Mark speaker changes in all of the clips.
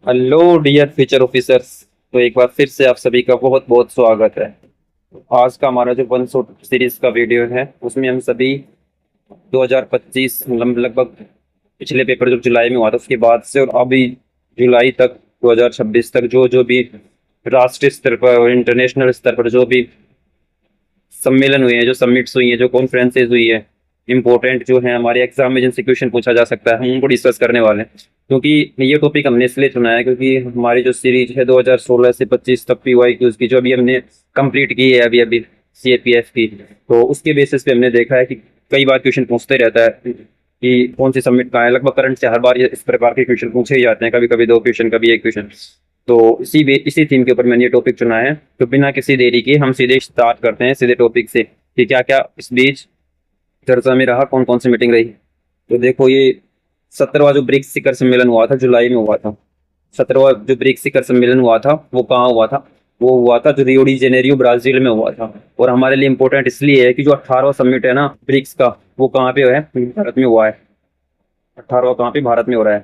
Speaker 1: Hello dear future officers. तो एक बार फिर से आप सभी का बहुत बहुत स्वागत है। आज का हमारा जो वन शॉट सीरीज का वीडियो है उसमें हम सभी 2025 लगभग पिछले पेपर जो जुलाई में हुआ था उसके बाद से और अभी जुलाई तक 2026 तक जो जो भी राष्ट्रीय स्तर पर और इंटरनेशनल स्तर पर जो भी सम्मेलन हुए हैं, जो समिट्स हुई हैं, जो कॉन्फ्रेंसेज हुई है, इंपॉर्टेंट जो है हमारे एग्जाम में जिनसे क्वेश्चन पूछा जा सकता है, हम उनको डिस्कस करने वाले हैं। क्योंकि ये टॉपिक हमने इसलिए चुना है क्योंकि हमारी जो सीरीज है 2016 से 25 तक PYQs की जो अभी हमने कंप्लीट की है अभी अभी CAPF की, तो उसके बेसिस पे हमने देखा है कि कई बार क्वेश्चन पूछते रहता है कि कौन सी सबमिट कहाँ है। लगभग करंट से हर बार इस प्रकार के क्वेश्चन पूछे ही जाते हैं, कभी कभी दो क्वेश्चन, कभी एक क्वेश्चन। तो इसी थीम के ऊपर मैंने ये टॉपिक चुना है। तो बिना किसी देरी के हम सीधे स्टार्ट करते हैं सीधे टॉपिक से कि क्या क्या इस बीच चर्चा में रहा, कौन कौन सी मीटिंग रही। तो देखो, ये 17वां जो ब्रिक्स शिखर सम्मेलन हुआ था, जुलाई में हुआ था। 17वां जो ब्रिक्स शिखर सम्मेलन हुआ था वो कहाँ हुआ था? वो हुआ था जो रियो डी जेनेरियो ब्राजील में हुआ था। और हमारे लिए इंपॉर्टेंट इसलिए है कि जो 18वां समिट है ना ब्रिक्स का, वो कहाँ पे है? भारत में हुआ है। 18वां कहाँ पे? भारत में हो रहा है।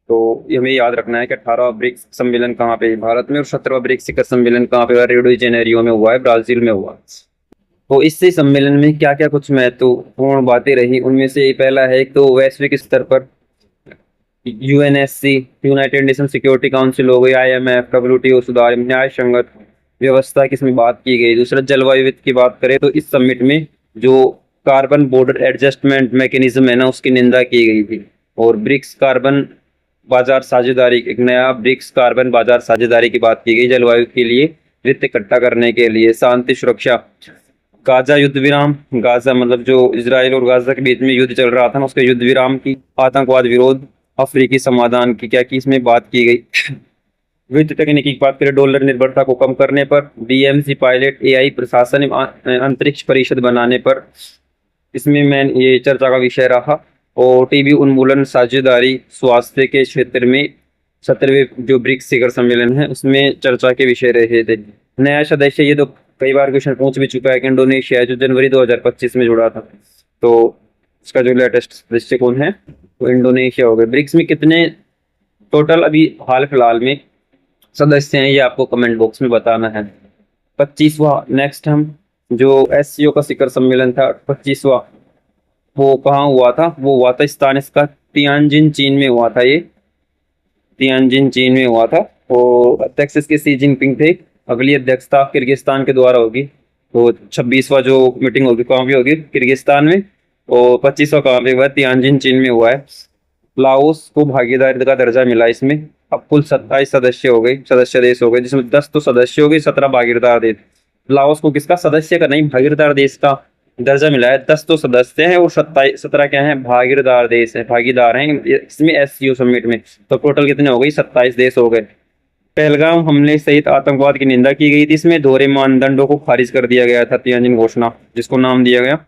Speaker 1: तो ये हमें याद रखना है कि 18वां ब्रिक्स सम्मेलन कहाँ पे? भारत में। और 17वां ब्रिक्स शिखर सम्मेलन कहाँ पे हुआ? रियो डी जेनेरियो में हुआ है, ब्राजील में हुआ। तो इससे सम्मेलन में क्या क्या कुछ महत्वपूर्ण बातें रही, उनमें से पहला है एक तो वैश्विक स्तर पर UNSC, United nation security council हो गई, IMF, WTO सुधार न्याय संगत व्यवस्था की इसमें बात की गई। दूसरा, जलवायु वित्त की बात करें तो इस समिट में जो कार्बन बॉर्डर एडजस्टमेंट मैकेनिज्म है ना, उसकी निंदा की गई थी। और ब्रिक्स कार्बन बाजार साझेदारी, एक नया ब्रिक्स कार्बन बाजार साझेदारी की बात की गई जलवायु के लिए वित्त इकट्ठा करने के लिए। शांति सुरक्षा, गाजा युद्ध विराम, गाजा मतलब जो इजराइल और गाजा के बीच में युद्ध चल रहा था ना, उसके युद्ध विराम की, आतंकवाद विरोध, अफ्रीकी समाधान की क्या की इसमें बात की गई। वित्त तकनीकी की बात करें, डॉलर निर्भरता को कम करने पर, BMC पायलट, AI प्रशासन एवं अंतरिक्ष परिषद बनाने पर इसमें मैं ये चर्चा का विषय रहा। और TB उन्मूलन साझेदारी स्वास्थ्य के क्षेत्र में 17वें जो ब्रिक्स शिखर सम्मेलन है उसमें चर्चा के विषय रहे थे। नया सदस्य, ये तो कई बार क्वेश्चन पूछ भी चुका है कि इंडोनेशिया है जो जनवरी 2025 में जुड़ा था। तो इसका जो लेटेस्ट सदस्य कौन है? तो इंडोनेशिया हो गया। ब्रिक्स में कितने टोटल अभी हाल फिलहाल में सदस्य हैं, ये आपको कमेंट बॉक्स में बताना है। 25वां नेक्स्ट हम जो SCO का शिखर सम्मेलन था 25वां, वो कहाँ हुआ था? वो हुआ था स्थान इसका तियानजिन चीन में हुआ था। ये तियानजिन चीन में हुआ था। और अध्यक्ष इसके सी जिनपिंग थे। अगली अध्यक्षता किर्गिस्तान के द्वारा होगी। तो 26वां जो मीटिंग होगी कहाँ पे होगी? किर्गिस्तान में। और 25वां कहाँ पे हुआ है? तियानजिन चीन में हुआ है। लाओस को भागीदारी का दर्जा मिला इसमें। अब कुल 27 सदस्य हो गए, सदस्य देश हो गए, जिसमें 10 तो सदस्य हो गए, 17 भागीदार देश। लाओस को किसका? सदस्य का नहीं, भागीदार देश का दर्जा मिला है। 10 तो सदस्य हैं और 17 क्या है? भागीदार देश है, भागीदार हैं इसमें SCO समिट में। तो टोटल कितने हो गई? 27 देश हो गए। पहलगाम हमले सहित आतंकवाद की निंदा की गई थी। इसमें दोहरे मानदंडों को खारिज कर दिया गया था, तियानजिन घोषणा जिसको नाम दिया गया।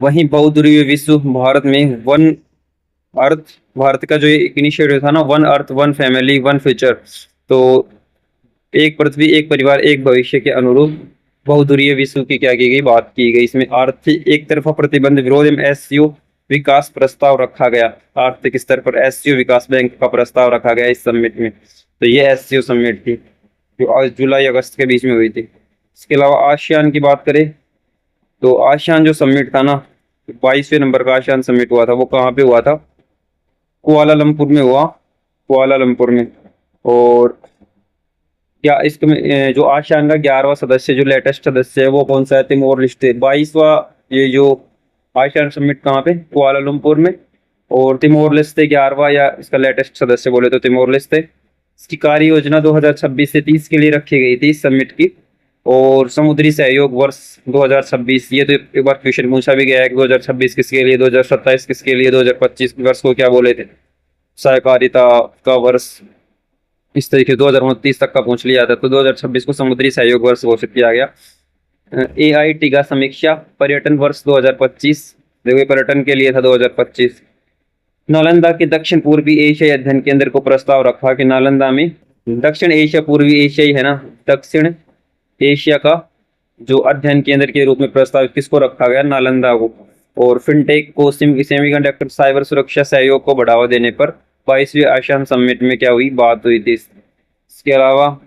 Speaker 1: वहीं बहुध्रुवीय विश्व, भारत में वन अर्थ, भारत का जो एक इनिशिएटिव था ना, one earth one family one future, तो एक पृथ्वी एक परिवार एक भविष्य के अनुरूप बहुध्रुवीय विश्व की क्या की गई? बात की गई। इसमें आर्थिक एक तरफा प्रतिबंध विरोध में SCO विकास प्रस्ताव रखा गया। आर्थिक स्तर पर SCO विकास बैंक का प्रस्ताव रखा गया इस समिट में। तो ये SCO समिट थी जो जुलाई अगस्त के बीच में हुई थी। इसके अलावा आसियान की बात करें तो आसियान जो समिट था ना, 22वें नंबर का आसियान समिट हुआ था, वो कहाँ पे हुआ था? कुआलालंपुर में हुआ, कुआलालंपुर में। और क्या इसमें जो आसियान का 11वां सदस्य, जो लेटेस्ट सदस्य है, वो कौन सा है? Timor Leste. 22वां ये जो आसियान समिट कहाँ पे? कुआलालंपुर में। और तिमोर लेस्टे 11वां, या इसका लेटेस्ट सदस्य बोले तो तिमोर लेस्टे। इसकी कार्य योजना 2026 से 30 के लिए रखी गई थी इस समिट की। और समुद्री सहयोग वर्ष 2026, ये तो एक बार क्वेश्चन पूछा भी गया है कि 2026 किसके लिए, 2027 किसके लिए, 2025 वर्ष को क्या बोले थे? सहकारिता का वर्ष इस तरीके 2029 तक का पूछ लिया था। तो 2026 को समुद्री सहयोग वर्ष घोषित किया गया। AIT का समीक्षा, पर्यटन वर्ष 2025, देखो पर्यटन के लिए था 2025। नालंदा के दक्षिण पूर्वी एशियाई अध्ययन केंद्र को प्रस्ताव रखा कि नालंदा में, दक्षिण एशिया पूर्वी एशियाई है ना, दक्षिण एशिया का जो अध्ययन केंद्र के रूप में प्रस्तावित किसको रखा गया? नालंदा को। और फिनटेक को, सेमीकंडक्टर, साइबर सुरक्षा सहयोग को बढ़ावा देने पर 22वीं आसियान समिट में क्या हुई, बात हुई थी। इसके अलावा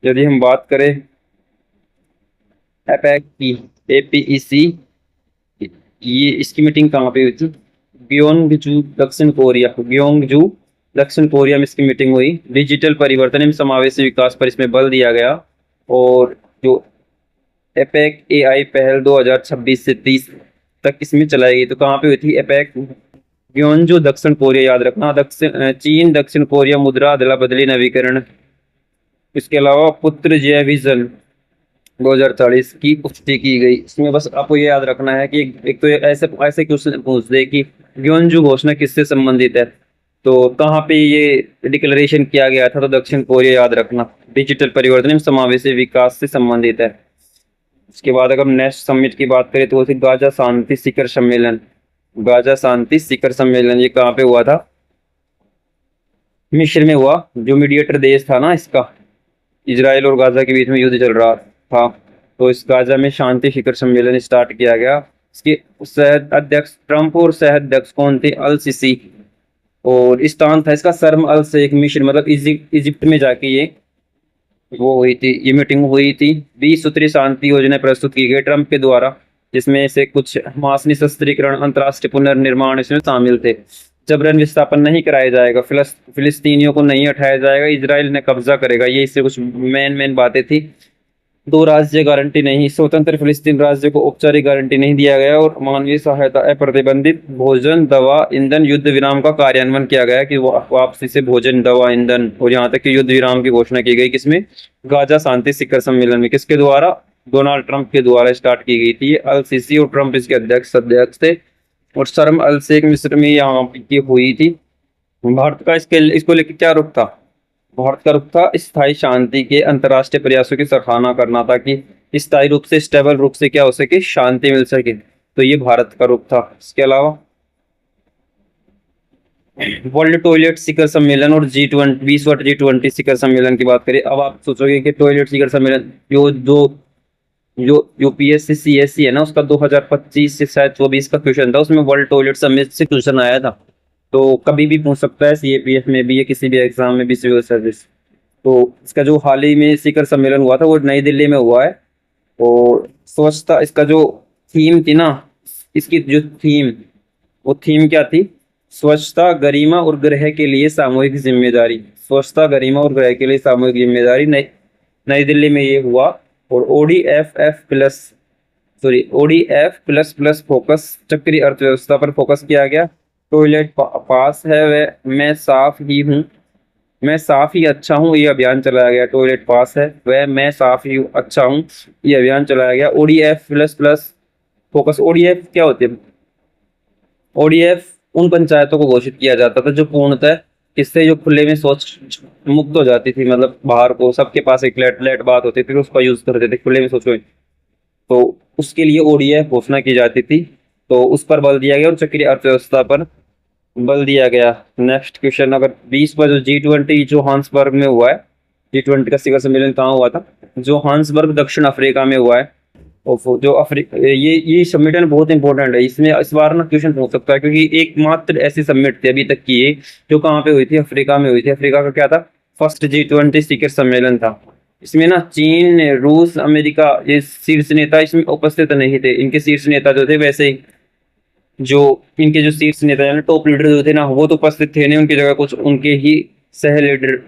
Speaker 1: यदि हम बात करें एपेक की, APEC, ये इसकी मीटिंग कहाँ पे हुई थी, ग्योंगजू दक्षिण कोरिया, ग्योंगजू दक्षिण कोरिया में इसकी मीटिंग हुई। डिजिटल परिवर्तन एवं समावेशी विकास पर इसमें बल दिया गया। और जो एपेक AI पहल 2026 से 30 तक इसमें चलाई गई, तो कहाँ पे हुई थी एपेक, ग्योंगजू दक्षिण कोरिया, याद रखना, चीन दक्षिण कोरिया मुद्रा अदला बदली नवीकरण। इसके अलावा पुत्र जय विजन 2040 की पुष्टि की गई। इसमें बस आपको ये याद रखना है कि एक तो ऐसे ऐसे क्वेश्चन पूछ दे कि ग्योंगजू घोषणा किससे संबंधित है, तो कहाँ पे ये डिक्लेरेशन किया गया था, तो दक्षिण कोरिया, याद रखना। डिजिटल परिवर्तन एवं समावेशी विकास से संबंधित है। उसके बाद अगर नेक्स्ट समिट की बात करें तो वो थी गाजा शांति शिखर सम्मेलन। गाजा शांति शिखर सम्मेलन ये कहाँ पे हुआ था, मिस्र में हुआ। जो मीडिएटर देश था ना इसका, इजराइल और गाजा के बीच में युद्ध चल रहा था, तो इस गाजा में शांति शिखर सम्मेलन स्टार्ट किया गया। इसके सह अध्यक्ष ट्रंप और सह अध्यक्ष कौन थे, अल सीसी। और स्थान था इसका शर्म अल शेख, मिस्र, मतलब इजिप्ट में जाके ये वो हुई थी, ये मीटिंग हुई थी। 20 सूत्री शांति योजना प्रस्तुत की गई ट्रंप के द्वारा, जिसमें से कुछ मास निशस्त्रीकरण, अंतर्राष्ट्रीय पुनर्निर्माण इसमें शामिल थे। जबरन विस्थापन नहीं कराया जाएगा, फिलिस्तीनियों को नहीं हटाया जाएगा, इजराइल ने कब्जा करेगा, ये इससे कुछ मेन बातें थी। दो राज्य गारंटी नहीं, स्वतंत्र फिलिस्तीन राज्य को औपचारिक गारंटी नहीं दिया गया। और मानवीय सहायता, अप्रतिबंधित भोजन, दवा, ईंधन, युद्ध विराम का कार्यान्वयन किया गया कि वापसी से भोजन, दवा, ईंधन, और यहाँ तक कि युद्ध विराम की घोषणा की गई। किसमें, गाजा शांति शिखर सम्मेलन में। किसके द्वारा, डोनाल्ड ट्रंप के द्वारा स्टार्ट की गई थी। अल सीसी और ट्रंप इसके अध्यक्ष थे। और शर्म अल शेख मिस्र में यहाँ की हुई थी। भारत का इसको लेकर क्या रुख था, भारत का रुख था स्थायी शांति के अंतर्राष्ट्रीय प्रयासों की सराहना करना था कि स्थायी रूप से, स्टेबल रूप से क्या हो सके, शांति मिल सके, तो ये भारत का रुख था। इसके अलावा वर्ल्ड टॉयलेट शिखर सम्मेलन और G20 20वां G20 शिखर सम्मेलन की बात करें। अब आप सोचोगे कि टॉयलेट शिखर सम्मेलन जो यूपीएससी CSC है ना, उसका 2025 से शायद 24 का क्वेश्चन था, उसमें वर्ल्ड टॉयलेट समिट से क्वेश्चन आया था। तो कभी भी पूछ सकता है, CAPF में भी या किसी भी एग्जाम में भी, सिविल सर्विस। तो इसका जो हाल ही में शिखर सम्मेलन हुआ था वो नई दिल्ली में हुआ है। और स्वच्छता, इसका जो थीम थी ना, इसकी जो थीम, वो थीम क्या थी, स्वच्छता, गरिमा और ग्रह के लिए सामूहिक जिम्मेदारी। स्वच्छता, गरिमा और ग्रह के लिए सामूहिक जिम्मेदारी, नई दिल्ली में ये हुआ। और ODF प्लस फोकस, चक्रीय अर्थव्यवस्था पर फोकस किया गया। टॉयलेट पास है वह मैं साफ ही हूँ, मैं साफ ही अच्छा हूँ, ये अभियान चलाया गया। टॉयलेट पास है वह मैं साफ ही अच्छा हूँ, ये अभियान चलाया गया। ODF प्लस फोकस, ODF क्या होती है, ODF उन पंचायतों को घोषित किया जाता था जो पूर्णतः किससे, जो खुले में शौच मुक्त हो जाती थी, मतलब बाहर को सबके पास एक लेट बात होती थी, उसका यूज करते थे खुले में शौच में, तो उसके लिए ODF घोषणा की जाती थी। तो उस पर बल दिया गया और चक्रीय अर्थव्यवस्था पर बल दिया गया। नेक्स्ट क्वेश्चन, अगर 20वां जो G20 जोहान्सबर्ग में हुआ है, G20 का शिखर सम्मेलन कहाँ हुआ था, जोहान्सबर्ग दक्षिण अफ्रीका में हुआ है। और जो ये सम्मेलन बहुत इंपॉर्टेंट है, इसमें इस बार ना क्वेश्चन पूछ सकता है, क्योंकि एकमात्र ऐसी समिट थी अभी तक की ये जो कहाँ पे हुई थी, अफ्रीका में हुई थी। अफ्रीका का क्या था, फर्स्ट G20 शिखर सम्मेलन था। इसमें ना चीन, रूस, अमेरिका, ये शीर्ष नेता इसमें उपस्थित नहीं थे। इनके शीर्ष नेता जो थे, वैसे ही जो इनके जो शीर्ष नेता है ना, टॉप लीडर जो थे ना, वो तो उपस्थित थे नहीं, उनकी जगह कुछ उनके ही सह लीडर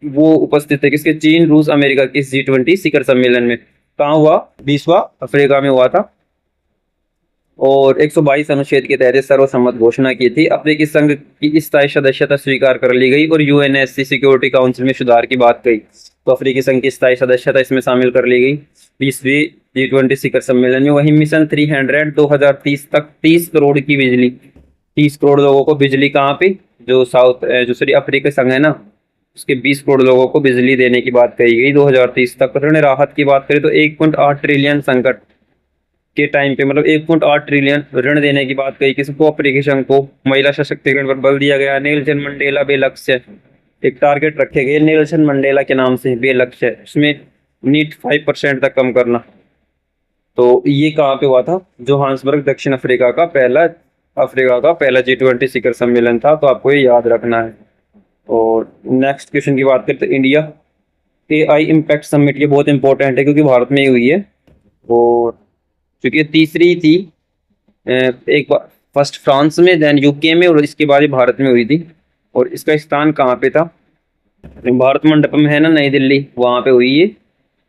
Speaker 1: वो उपस्थित थे। किसके, चीन, रूस, अमेरिका के G20 शिखर सम्मेलन में। कहाँ हुआ, 20वां अफ्रीका में हुआ था। और 122 अनुच्छेद के तहत सर्वसम्मत घोषणा की थी। अफ्रीकी संघ की स्थायी सदस्यता स्वीकार कर ली गई और UNSC सिक्योरिटी काउंसिल में सुधार की बात कही। तो अफ्रीकी संघ की स्थायी सदस्यता इसमें शामिल कर ली गई 20वीं G20 शिखर सम्मेलन में। वही मिशन 300 2030 तक 30 करोड़ की बिजली, 30 करोड़ लोगों को बिजली, कहाँ पे, जो अफ्रीकी संघ है ना, उसके 20 करोड़ लोगों को बिजली देने की बात कही गई 2030 तक। ऋण राहत की बात करें तो 1.8 ट्रिलियन संकट के टाइम पे, मतलब 1.8 ट्रिलियन ऋण देने की बात कही किसको, अफ्रीकी संघ को। महिला सशक्तिकरण पर बल दिया गया। नेल्सन मंडेला बे लक्ष्य, एक टारगेट रखे गए नेल्सन मंडेला के नाम से, बे लक्ष्य, इसमें नीट 5% तक कम करना। तो ये कहाँ पे हुआ था, जोहान्सबर्ग दक्षिण अफ्रीका का पहला अफ्रीका का पहला G20 शिखर सम्मेलन था, तो आपको ये याद रखना है। और नेक्स्ट क्वेश्चन की बात करते हैं, इंडिया AI इम्पैक्ट समिट, ये बहुत इंपॉर्टेंट है क्योंकि भारत में ही हुई है, और क्योंकि ये तीसरी थी। एक बार फर्स्ट फ्रांस में, देन यूके में, और इसके बाद ये भारत में हुई थी। और इसका स्थान कहाँ पे था? भारत मंडपम है ना, नई दिल्ली, वहाँ पे हुई है।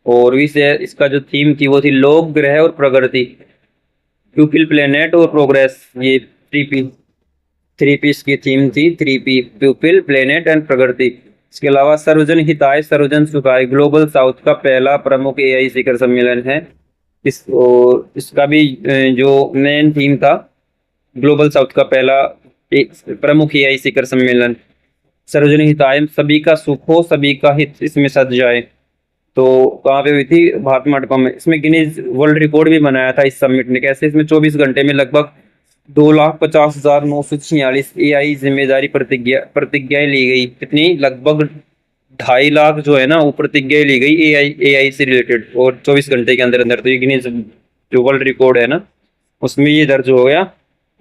Speaker 1: और विषय इसका जो थीम थी वो थी लोक, ग्रह और प्रकृति, प्यूपिल, प्लेनेट और प्रोग्रेस। ये थ्री पी इसकी थीम थी, 3P, प्यूपिल, प्लेनेट एंड प्रकृति। इसके अलावा सर्वजन हिताय सर्वजन सुखाय ग्लोबल साउथ का पहला प्रमुख AI शिखर सम्मेलन है। इसका भी जो मेन थीम था, ग्लोबल साउथ का पहला प्रमुख AI शिखर सम्मेलन, सर्वजन हिताय, सभी का सुख हो, सभी का हित इसमें सज जाए। तो कहाँ पे हुई थी? भारत मंडपम में। इसमें गिनीज वर्ल्ड रिकॉर्ड भी बनाया था इस समिट ने। कैसे? इसमें 24 घंटे में लगभग 2,50,946 AI जिम्मेदारी प्रतिज्ञाएं ली गई। कितनी? लगभग 2.5 लाख जो है ना, वो प्रतिज्ञाएं ली गई AI से रिलेटेड, और 24 घंटे के अंदर अंदर। तो ये गिनीज जो वर्ल्ड रिकॉर्ड है ना, उसमें ये दर्ज हो गया।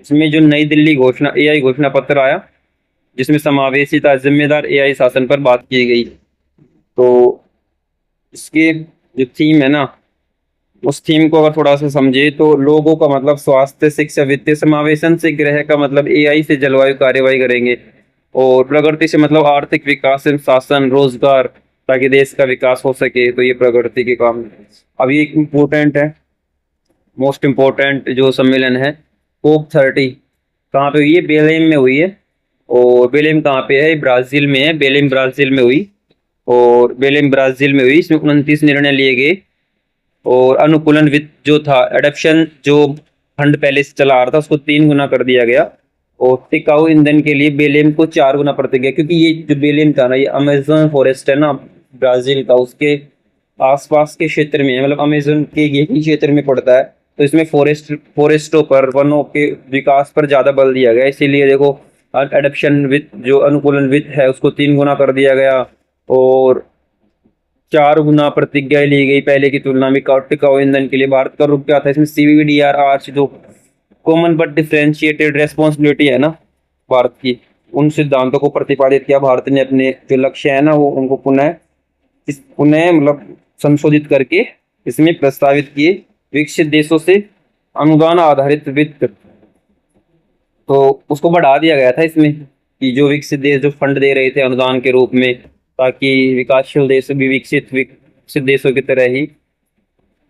Speaker 1: इसमें जो नई दिल्ली घोषणा AI घोषणा पत्र आया, जिसमें समावेशिता, जिम्मेदार AI शासन पर बात की गई। तो इसके जो थीम है ना, उस थीम को अगर थोड़ा सा समझे तो लोगों का मतलब स्वास्थ्य, शिक्षा, वित्तीय समावेशन से, ग्रह का मतलब AI से जलवायु कार्यवाही करेंगे, और प्रगति से मतलब आर्थिक विकास, शासन, रोजगार, ताकि देश का विकास हो सके। तो ये प्रगति के काम है। अब ये इम्पोर्टेंट है, मोस्ट इम्पोर्टेंट जो सम्मेलन है, COP30 कहाँ पे हुई है? बेलेम में हुई है। और बेलेम कहाँ पे है? ब्राजील में है। बेलेम ब्राजील में हुई, और बेलेम ब्राजील में हुई। इसमें 29 निर्णय लिए गए, और अनुकूलन वित्त जो था, एडप्शन जो फंड पहले से चला आ रहा था, उसको 3 गुना कर दिया गया। और टिकाऊ ईंधन के लिए बेलेम को 4 गुना प्रतिज्ञा, क्योंकि ये जो बेलेम था ना, ये अमेजन फॉरेस्ट है ना ब्राजील का, उसके आसपास के क्षेत्र में है, मतलब अमेजन के यही क्षेत्र में पड़ता है। तो इसमें फॉरेस्टों पर, वनों के विकास पर ज्यादा बल दिया गया। इसीलिए देखो, एडप्शन वित्त, जो अनुकूलन वित्त है, उसको 3 गुना कर दिया गया, और 4 गुना प्रतिज्ञा ली गई पहले की तुलना में। टिकाऊ ईंधन के लिए भारत का रुख क्या था? इसमें CBDRR, जो कॉमन बट डिफरेंशिएटेड रेस्पॉन्सिबिलिटी है ना भारत की, उन सिद्धांतों को प्रतिपादित किया। भारत ने अपने जो लक्ष्य है ना, वो उनको पुनः मतलब संशोधित करके इसमें प्रस्तावित किए। विकसित देशों से अनुदान आधारित वित्त, तो उसको बढ़ा दिया गया था इसमें, कि जो विकसित देश जो फंड दे रहे थे अनुदान के रूप में, ताकि विकासशील देश भी विकसित देशों की तरह ही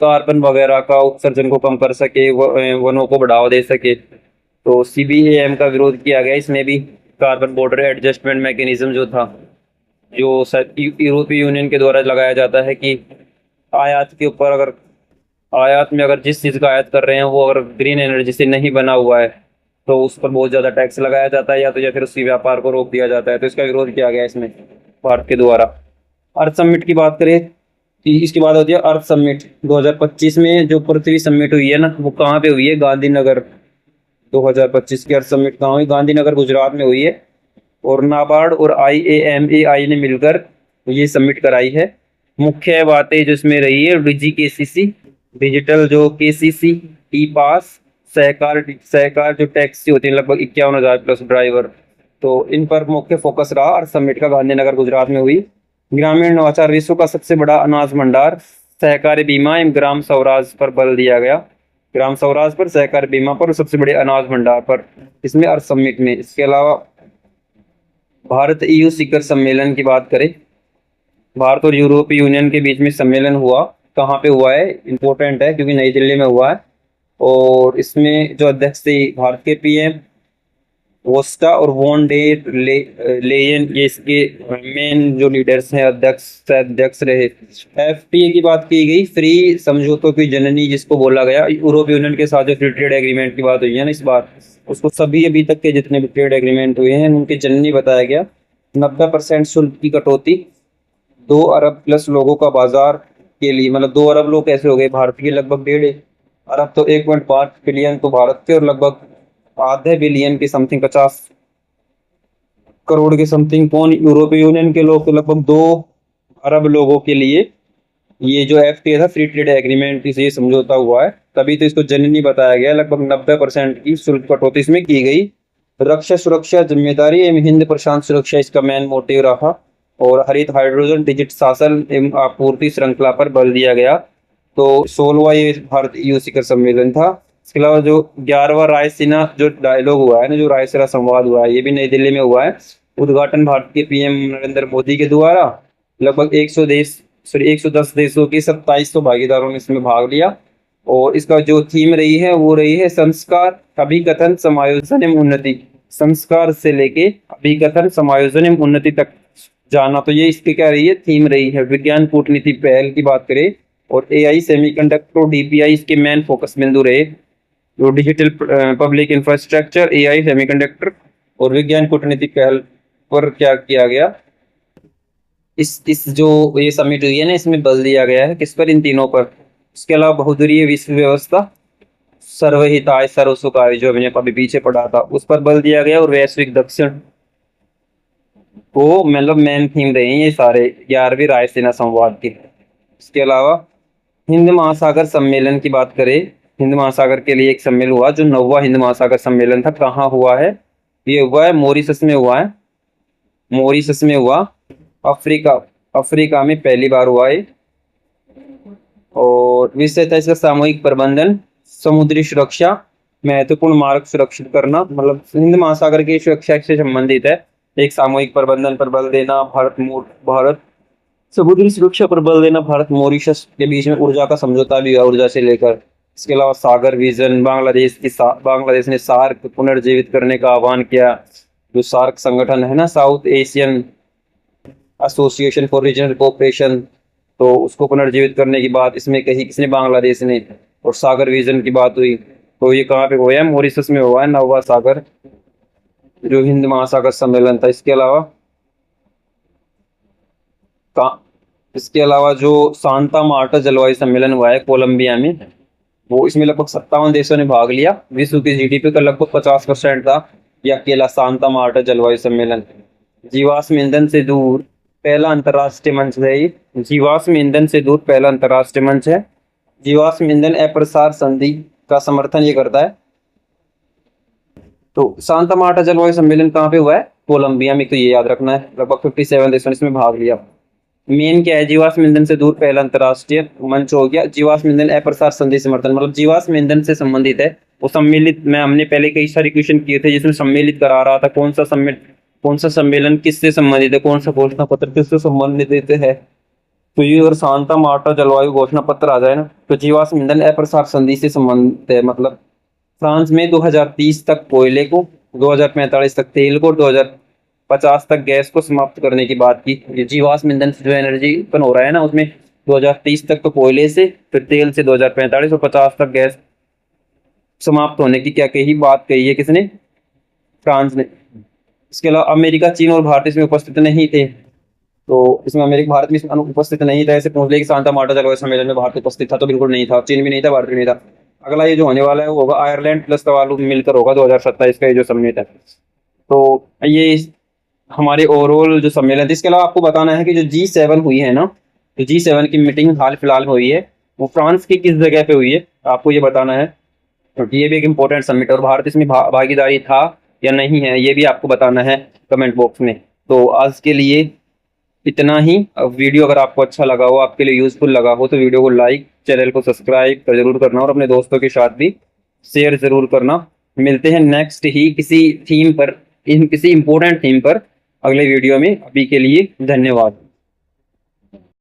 Speaker 1: कार्बन वगैरह का उत्सर्जन को कम कर सके, वनों को बढ़ावा दे सके। तो CBAM का विरोध किया गया। इसमें भी कार्बन बॉर्डर एडजस्टमेंट मैकेनिज्म जो था, जो यूरोपीय यूनियन के द्वारा लगाया जाता है, कि आयात के ऊपर, अगर आयात में अगर जिस चीज़ का आयात कर रहे हैं वो अगर ग्रीन एनर्जी से नहीं बना हुआ है, तो उस पर बहुत ज़्यादा टैक्स लगाया जाता है, या फिर उसकी व्यापार को रोक दिया जाता है। तो इसका विरोध किया गया इसमें भारत के द्वारा। अर्थ समिट की बात करें, इसके बाद होती है अर्थ समिट। 2025 में जो पृथ्वी समिट हुई है ना, वो कहाँ पे हुई है? गांधीनगर। 2025 की अर्थ समिट कहाँ हुई? गांधीनगर, गुजरात में हुई है। और नाबार्ड और IAMAI ने मिलकर ये समिट कराई है। मुख्य बातें जो इसमें रही है, DGKCC, डिजिटल जो KCC, ई-पास, सहकार जो टैक्सी होती है, लगभग 51,000 प्लस ड्राइवर। तो इन पर मुख्य फोकस रहा। अर्थ समिट का गांधीनगर, गुजरात में हुई। ग्रामीण नवाचार, विश्व का सबसे बड़ा अनाज भंडार, सहकारी बीमा एवं ग्राम स्वराज पर बल दिया गया। ग्राम स्वराज पर, सहकारी बीमा पर, सबसे बड़े अनाज भंडार पर, इसमें अर्थ समिट में। इसके अलावा भारत EU शिखर सम्मेलन की बात करें, भारत और यूरोपीय यूनियन के बीच में सम्मेलन हुआ। कहाँ पे हुआ है? इंपॉर्टेंट है क्योंकि नई दिल्ली में हुआ है। और इसमें जो अध्यक्ष थे भारत के PM वोस्टा और वॉन डेर लेयन, ये इसके मेन जो लीडर्स हैं, अध्यक्ष रहे। FTA की बात की गई, फ्री समझौतों की जननी जिसको बोला गया। यूरोपीय यूनियन के साथ जो फ्री ट्रेड एग्रीमेंट की बात हुई है ना इस बार, उसको सभी अभी तक के जितने भी ट्रेड एग्रीमेंट हुए हैं उनकी जननी बताया गया। 90% शुल्क की कटौती, 2 अरब प्लस लोगों का बाजार के लिए, मतलब 2 अरब लोग कैसे हो गए? भारत के लगभग 1.5 अरब, तो 1.5 बिलियन तो भारत के, और लगभग आधे बिलियन के समथिंग, 50 करोड़ के समथिंग कौन? यूरोपीय यूनियन के लोग। तो लगभग 2 अरब लोगों के लिए ये जो FTA था, फ्री ट्रेड एग्रीमेंट से ये समझौता हुआ है। तभी तो इसको जननी बताया गया। लगभग 90% की शुल्क कटौती इसमें की गई। रक्षा सुरक्षा जिम्मेदारी एवं हिंद प्रशांत सुरक्षा इसका मेन मोटिव रहा। और हरित हाइड्रोजन डिजिट शासन एवं आपूर्ति श्रृंखला पर बल दिया गया। तो 16वां ये भारत EU शिखर सम्मेलन था। इसके अलावा जो 11वां रायसीना जो डायलॉग हुआ है ना, जो रायसीना संवाद हुआ है, ये भी नई दिल्ली में हुआ है। उद्घाटन भारत के PM नरेंद्र मोदी के द्वारा। लगभग 110 देशों की 2700 भागीदारों ने इसमें भाग लिया। और इसका जो थीम रही है वो रही है संस्कार, अभिकथन, समायोजन एवं उन्नति। संस्कार से लेके अभिकथन, समायोजन एवं उन्नति तक जाना, तो ये इसकी क्या रही है, थीम रही है। विज्ञान कूटनीति पहल की बात करें और AI सेमीकंडक्टर और DPI इसके मेन फोकस बिंदु रहे। जो digital public infrastructure, AI semiconductor और विज्ञान कूटनीति पहल पर क्या किया गया, इस जो ये समिट हुई है ना, इसमें बल दिया गया है किस पर, इन तीनों पर। इसके अलावा बहुदलीय विश्व व्यवस्था, सर्वहिताय सर्वसुखाय, जो मैंने अभी पीछे पढ़ा था, उस पर बल दिया गया। और वैश्विक दक्षिण को मतलब मेन थीम रहे हैं ये सारे 11वीं रायसीना संवाद की। इसके अलावा हिंद महासागर सम्मेलन की बात करें, हिंद महासागर के लिए एक सम्मेलन हुआ, जो 9वां हिंद महासागर सम्मेलन था। कहाँ हुआ है, ये हुआ है मॉरिशस में हुआ है। मॉरिशस में हुआ, अफ्रीका में पहली बार हुआ है। और विषय था इसका सामूहिक प्रबंधन, समुद्री सुरक्षा, महत्वपूर्ण मार्ग सुरक्षित करना। मतलब हिंद महासागर की सुरक्षा से संबंधित है। एक सामूहिक प्रबंधन पर बल देना, भारत समुद्री सुरक्षा पर बल देना, भारत मॉरिशस के बीच में ऊर्जा का समझौता भी हुआ, ऊर्जा से लेकर। इसके अलावा सागर विजन, बांग्लादेश ने सार्क पुनर्जीवित करने का आह्वान किया। जो सार्क संगठन है ना, south Asian association for regional cooperation, तो उसको पुनर्जीवित करने की बात इसमें कही किसने, बांग्लादेश ने। और सागर विजन की बात हुई, तो ये कहाँ पे हुआ है, मॉरिशस में हुआ है, 9वां सागर जो हिंद महासागर सम्मेलन था। इसके अलावा जो सांता मार्टा जलवायु सम्मेलन हुआ है कोलंबिया में, वो इसमें लगभग 57 देशों ने भाग लिया। विश्व की GDP का लगभग 50% था ये अकेला सांता मार्टा जलवायु सम्मेलन। जीवाश्म ईंधन से दूर पहला अंतर्राष्ट्रीय मंच है ये। जीवाश्म ईंधन से दूर पहला अंतर्राष्ट्रीय मंच है। जीवाश्म ईंधन अप्रसार संधि का समर्थन ये करता है। तो सांता मार्टा जलवायु सम्मेलन कहाँ पे हुआ है, कोलंबिया में, तो ये याद रखना है। लगभग 57 देशों ने इसमें भाग लिया। मेन क्या है, जीवाश्म ईंधन से दूर पहला अंतर्राष्ट्रीय मंच हो गया। जीवाश्म ईंधन अप्रसार संधि समर्थन, मतलब जीवाश्म ईंधन से संबंधित है वो सम्मिलित में। हमने पहले कई सारे क्वेश्चन किए थे जिसमें सम्मिलित करा रहा था कौन सा सम्मेलन किससे संबंधित है, कौन सा घोषणा पत्र किससे संबंधित है। तो ये अगर सांता मार्टा जलवायु घोषणा पत्र आ जाए ना, तो जीवाश्म ईंधन अप्रसार संधि से संबंधित है। मतलब फ्रांस में 2030 तक कोयले को, 2045 तक तेल को, 2050 तक गैस को समाप्त करने की बात की। ये जीवाश्म ईंधन से जो एनर्जी उत्पन्न हो रहा है ना, उसमें 2030 तक तो कोयले से, फिर तेल से 2045 और 50 तक गैस समाप्त होने की क्या कही, बात कही है किसने, फ्रांस ने। इसके अलावा अमेरिका, चीन और भारत इसमें उपस्थित नहीं थे। तो इसमें भारत में उपस्थित नहीं था। ऐसे पूछ ले कि सांता मार्टा जलवायु सम्मेलन में भारत उपस्थित था, तो बिल्कुल नहीं था। चीन भी नहीं था, भारत भी नहीं था। अगला ये जो होने वाला है वो होगा आयरलैंड प्लस तवालु मिलकर होगा 2027 का ये जो सम्मेलन है। तो ये हमारे ओवरऑल जो सम्मेलन। इसके अलावा आपको बताना है कि जो G7 हुई है ना, तो G7 की मीटिंग हाल फिलहाल में हुई है, वो फ्रांस की किस जगह पे हुई है आपको ये बताना है, क्योंकि ये भी एक इम्पोर्टेंट समिट। और भारत इसमें भागीदारी था या नहीं है, ये भी आपको बताना है कमेंट बॉक्स में। तो आज के लिए इतना ही। वीडियो अगर आपको अच्छा लगा हो, आपके लिए यूजफुल लगा हो, तो वीडियो को लाइक, चैनल को सब्सक्राइब जरूर करना और अपने दोस्तों के साथ भी शेयर जरूर करना। मिलते हैं नेक्स्ट ही किसी थीम पर, किसी इंपॉर्टेंट थीम पर अगले वीडियो में। अभी के लिए धन्यवाद।